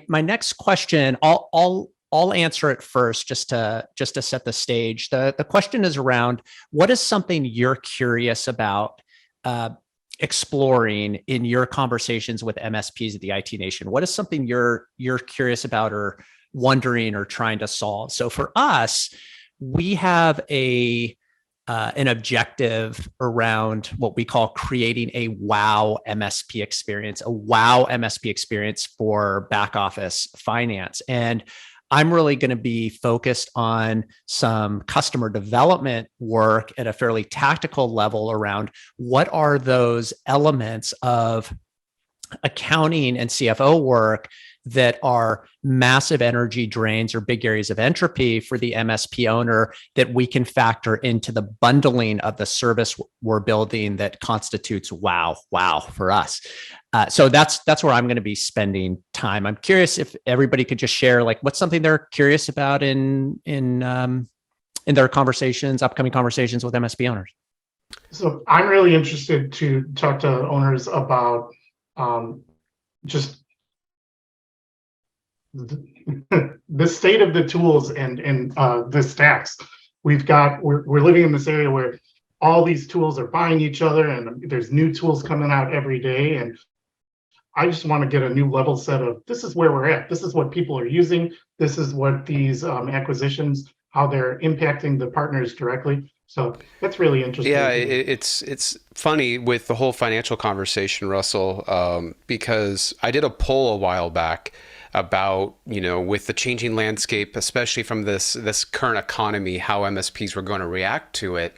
my next question, I'll answer it first just to set the stage. The question is around what is something you're curious about exploring in your conversations with MSPs at the IT Nation? What is something you're curious about or wondering or trying to solve? So for us, we have an objective around what we call creating a wow MSP experience, for back office finance. And I'm really going to be focused on some customer development work at a fairly tactical level around what are those elements of accounting and CFO work that are massive energy drains or big areas of entropy for the MSP owner that we can factor into the bundling of the service we're building that constitutes wow for us. So that's where I'm going to be spending time. I'm curious if everybody could just share like what's something they're curious about in their conversations, upcoming conversations with MSP owners. So I'm really interested to talk to owners about just the state of the tools and the stacks. We're living in this area where all these tools are buying each other and there's new tools coming out every day. And I just want to get a new level set of this is where we're at. This is what people are using. This is what these acquisitions, how they're impacting the partners directly. So that's really interesting. Yeah, it's funny with the whole financial conversation, Russell, because I did a poll a while back about, with the changing landscape, especially from this current economy, how MSPs were going to react to it.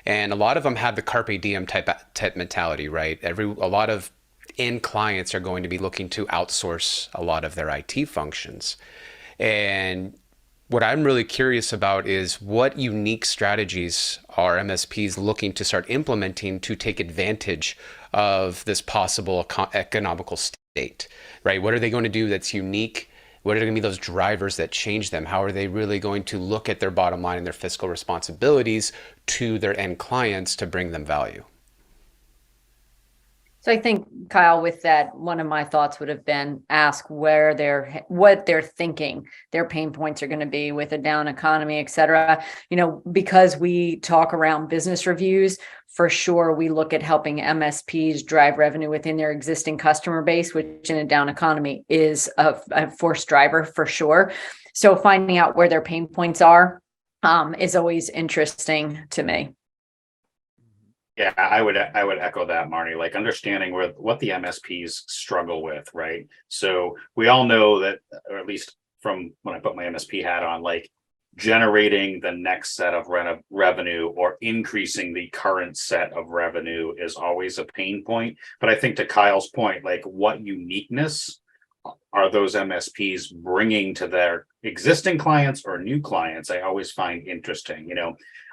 And a lot of them had the carpe diem type mentality, right? A lot of end clients are going to be looking to outsource a lot of their IT functions. And what I'm really curious about is what unique strategies are MSPs looking to start implementing to take advantage of this possible economical state, right? What are they going to do that's unique? What are going to be those drivers that change them? How are they really going to look at their bottom line and their fiscal responsibilities to their end clients to bring them value? So I think, Kyle, with that, one of my thoughts would have been ask what they're thinking their pain points are going to be with a down economy, et cetera. Because we talk around business reviews, for sure, we look at helping MSPs drive revenue within their existing customer base, which in a down economy is a force driver for sure. So finding out where their pain points are is always interesting to me. Yeah, I would echo that, Marnie, like understanding what the MSPs struggle with, right? So we all know that, or at least from when I put my MSP hat on, like generating the next set of revenue or increasing the current set of revenue is always a pain point. But I think to Kyle's point, like what uniqueness are those MSPs bringing to their existing clients or new clients? I always find interesting.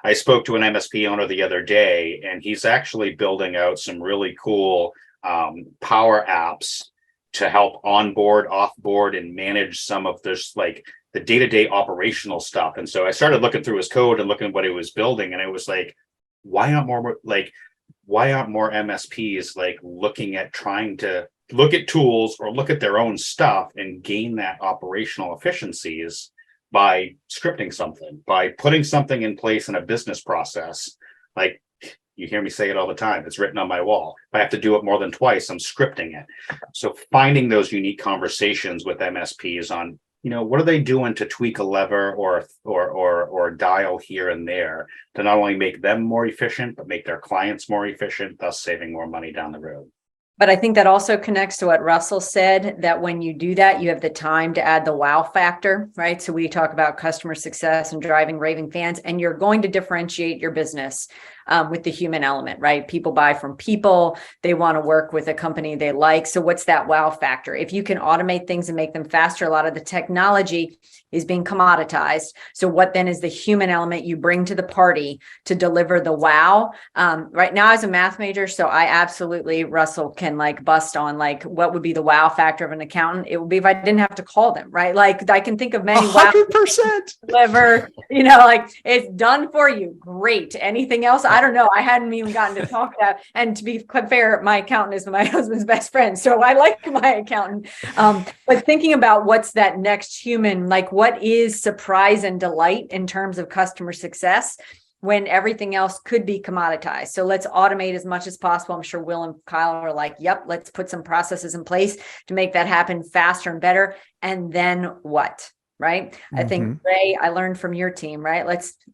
I spoke to an MSP owner the other day, and he's actually building out some really cool power apps to help onboard, offboard, and manage some of this, like the day-to-day operational stuff. And so I started looking through his code and looking at what he was building, and it was like, why aren't more MSPs like looking at trying to look at tools or look at their own stuff and gain that operational efficiencies by scripting something, by putting something in place in a business process? Like you hear me say it all the time, it's written on my wall. If I have to do it more than twice, I'm scripting it. So finding those unique conversations with MSPs on, what are they doing to tweak a lever or dial here and there to not only make them more efficient, but make their clients more efficient, thus saving more money down the road. But I think that also connects to what Russell said, that when you do that, you have the time to add the wow factor, right? So we talk about customer success and driving raving fans, and you're going to differentiate your business with the human element, right? People buy from people. They want to work with a company they like. So what's that wow factor? If you can automate things and make them faster, a lot of the technology is being commoditized. So what then is the human element you bring to the party to deliver the wow? Right now, as a math major, so I absolutely, Russell, can like bust on like what would be the wow factor of an accountant. It would be if I didn't have to call them, right? Like I can think of many 100%. Deliver, like it's done for you. Great. Anything else? I don't know. I hadn't even gotten to talk that. And to be fair, my accountant is my husband's best friend. So I like my accountant. But thinking about what's that next human, like what is surprise and delight in terms of customer success when everything else could be commoditized. So let's automate as much as possible. I'm sure Will and Kyle are like, yep, let's put some processes in place to make that happen faster and better. And then what? Right. I think, Ray, I learned from your team, right?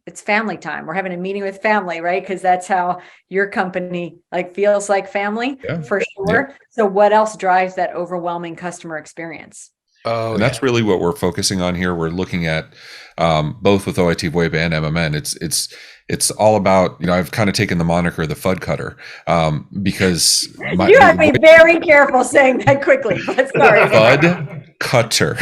It's family time. We're having a meeting with family, right? Because that's how your company like feels like family for sure. Yeah. So what else drives that overwhelming customer experience? Oh, and that's really what we're focusing on here. We're looking at both with OIT VoIP and MMN. It's all about, I've kind of taken the moniker the FUD cutter because you have to be very careful saying that quickly. But sorry, FUD cutter.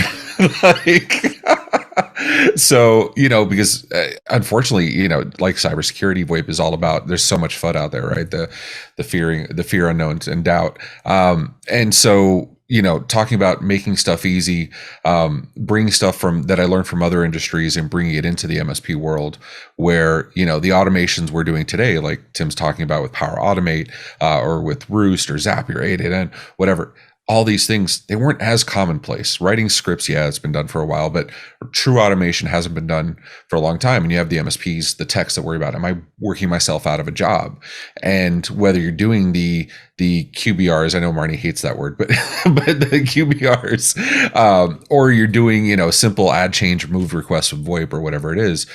So, because unfortunately, like cybersecurity, VoIP is all about, there's so much FUD out there, right? The fear unknown and doubt. And so, talking about making stuff easy, bringing stuff that I learned from other industries and bringing it into the MSP world where, the automations we're doing today, like Tim's talking about with Power Automate, or with Roost or Zapier, 810, whatever. All these things, they weren't as commonplace. Writing scripts, it's been done for a while, but true automation hasn't been done for a long time. And you have the MSPs, the techs that worry about, am I working myself out of a job? And whether you're doing the QBRs, I know Marnie hates that word, but the QBRs, or you're doing, simple add, change, remove requests with VoIP or whatever it is,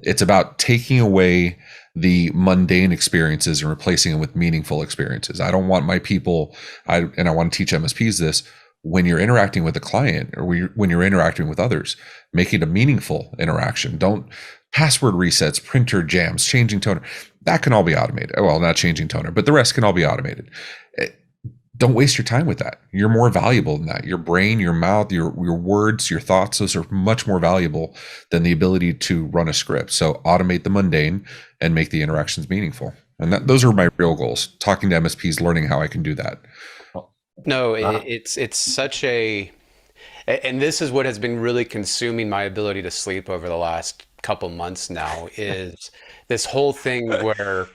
it's about taking away the mundane experiences and replacing them with meaningful experiences. I don't want my people, and I want to teach MSPs this, when you're interacting with a client or when you're interacting with others, make it a meaningful interaction. Don't password resets, printer jams, changing toner. That can all be automated. Well, not changing toner, but the rest can all be automated. Don't waste your time with that. You're more valuable than that. Your brain, your mouth, your words, your thoughts, those are much more valuable than the ability to run a script. So automate the mundane and make the interactions meaningful. And those are my real goals. Talking to MSPs, learning how I can do that. No, it's such a, and this is what has been really consuming my ability to sleep over the last couple months now, is this whole thing where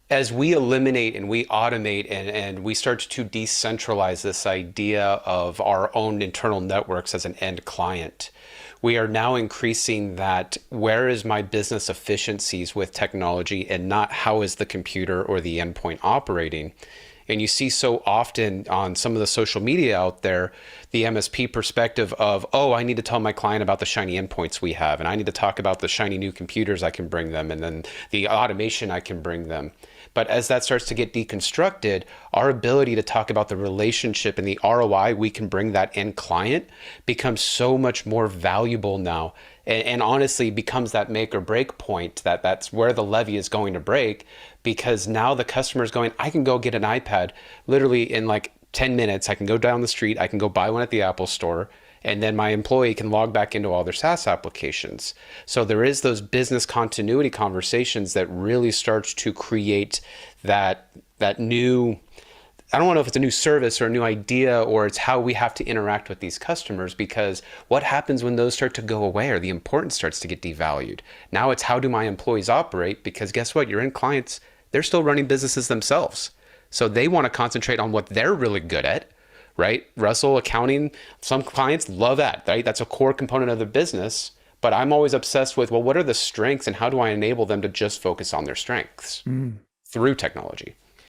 as we eliminate and we automate and we start to decentralize this idea of our own internal networks as an end client, we are now increasing that where is my business efficiencies with technology and not how is the computer or the endpoint operating. And you see so often on some of the social media out there, the MSP perspective of, oh, I need to tell my client about the shiny endpoints we have, and I need to talk about the shiny new computers I can bring them, and then the automation I can bring them. But as that starts to get deconstructed, our ability to talk about the relationship and the ROI we can bring that end client becomes so much more valuable now. And honestly becomes that make or break point, that's where the levee is going to break, because now the customer is going, I can go get an iPad literally in like 10 minutes. I can go down the street, I can go buy one at the Apple store, and then my employee can log back into all their SaaS applications. So there is those business continuity conversations that really starts to create that new, I don't know if it's a new service or a new idea, or it's how we have to interact with these customers, because what happens when those start to go away or the importance starts to get devalued? Now it's how do my employees operate? Because guess what? Your end clients, they're still running businesses themselves. So they want to concentrate on what they're really good at, right? Russell, accounting, some clients love that, right? That's a core component of the business. But I'm always obsessed with, well, what are the strengths and how do I enable them to just focus on their strengths through technology?